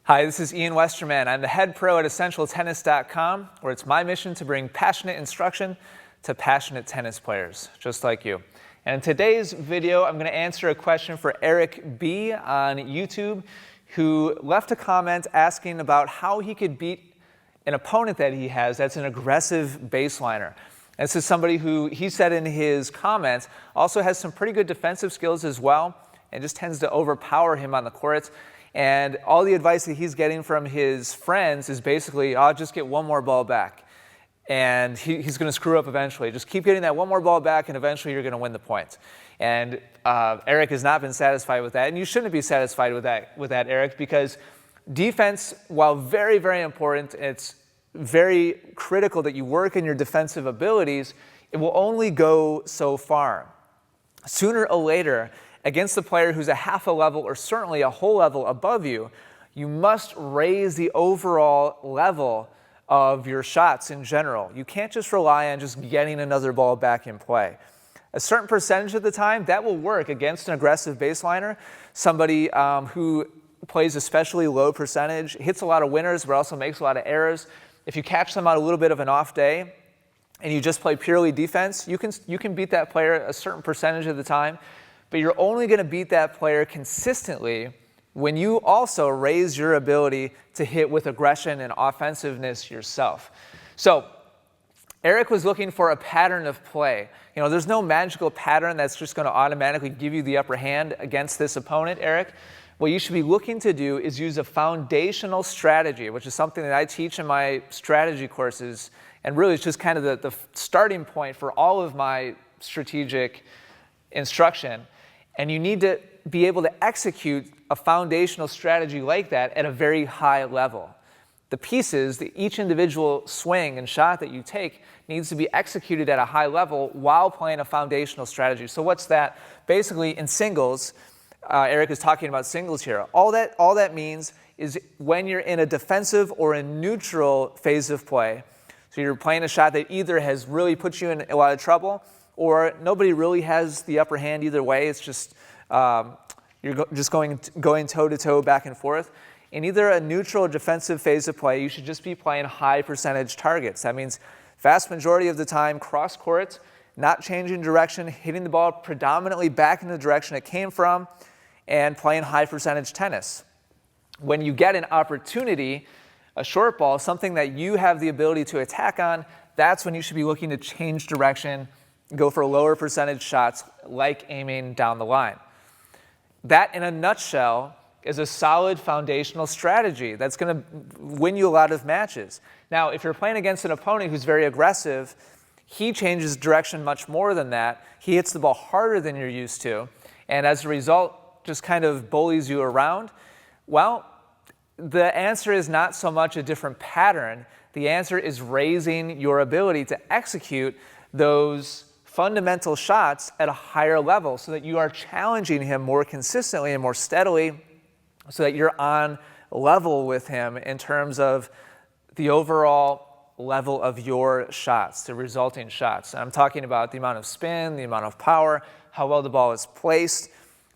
Hi, this is Ian Westerman. I'm the head pro at EssentialTennis.com, where it's my mission to bring passionate instruction to passionate tennis players, just like you. And in today's video, I'm going to answer a question for Eric B. on YouTube, who left a comment asking about how he could beat an opponent that he has that's an aggressive baseliner. This is somebody who, he said in his comments, also has some pretty good defensive skills as well, and just tends to overpower him on the court. And all the advice that he's getting from his friends is basically, I'll just get one more ball back. And he's going to screw up eventually. Just keep getting that one more ball back, and eventually you're going to win the point. And Eric has not been satisfied with that, and you shouldn't be satisfied with that, Eric, because defense, while very, very important, it's very critical that you work in your defensive abilities. It will only go so far. Sooner or later, against the player who's a half a level or certainly a whole level above you, you must raise the overall level of your shots in general. You can't just rely on just getting another ball back in play. A certain percentage of the time, that will work against an aggressive baseliner, somebody who plays especially low percentage, hits a lot of winners, but also makes a lot of errors. If you catch them on a little bit of an off day and you just play purely defense, you can beat that player a certain percentage of the time. But you're only going to beat that player consistently when you also raise your ability to hit with aggression and offensiveness yourself. So Eric was looking for a pattern of play. You know, there's no magical pattern that's just going to automatically give you the upper hand against this opponent, Eric. What you should be looking to do is use a foundational strategy, which is something that I teach in my strategy courses, and really it's just kind of the starting point for all of my strategic instruction. And you need to be able to execute a foundational strategy like that at a very high level. The pieces, each individual swing and shot that you take needs to be executed at a high level while playing a foundational strategy. So what's that? Basically, in singles, Eric is talking about singles here. All that means is when you're in a defensive or a neutral phase of play, so you're playing a shot that either has really put you in a lot of trouble, or nobody really has the upper hand either way. It's just you're just going toe-to-toe, back and forth. In either a neutral or defensive phase of play, you should just be playing high percentage targets. That means vast majority of the time cross court, not changing direction, hitting the ball predominantly back in the direction it came from, and playing high percentage tennis. When you get an opportunity, a short ball, something that you have the ability to attack on, that's when you should be looking to change direction, go for lower percentage shots like aiming down the line. That, in a nutshell, is a solid foundational strategy that's going to win you a lot of matches. Now, if you're playing against an opponent who's very aggressive, he changes direction much more than that. He hits the ball harder than you're used to, and as a result, just kind of bullies you around. Well, the answer is not so much a different pattern. The answer is raising your ability to execute those fundamental shots at a higher level so that you are challenging him more consistently and more steadily so that you're on level with him in terms of the overall level of your shots, the resulting shots. And I'm talking about the amount of spin, the amount of power, how well the ball is placed.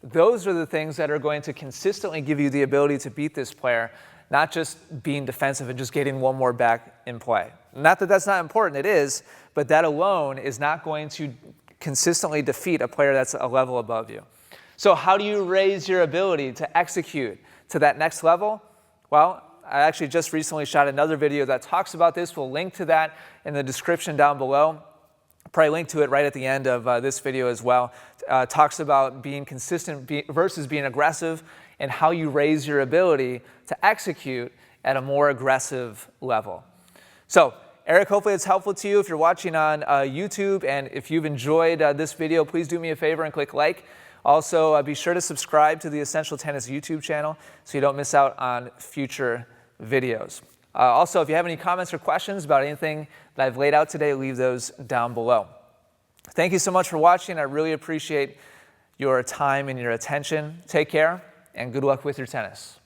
Those are the things that are going to consistently give you the ability to beat this player, not just being defensive and just getting one more back in play. Not that that's not important, it is, but that alone is not going to consistently defeat a player that's a level above you. So how do you raise your ability to execute to that next level? Well, I actually just recently shot another video that talks about this. We'll link to that in the description down below. I'll probably link to it right at the end of this video as well. Talks about being consistent versus being aggressive and how you raise your ability to execute at a more aggressive level. So, Eric, hopefully it's helpful to you if you're watching on YouTube, and if you've enjoyed this video, please do me a favor and click like. Also, be sure to subscribe to the Essential Tennis YouTube channel so you don't miss out on future videos. Also, if you have any comments or questions about anything that I've laid out today, leave those down below. Thank you so much for watching. I really appreciate your time and your attention. Take care, and good luck with your tennis.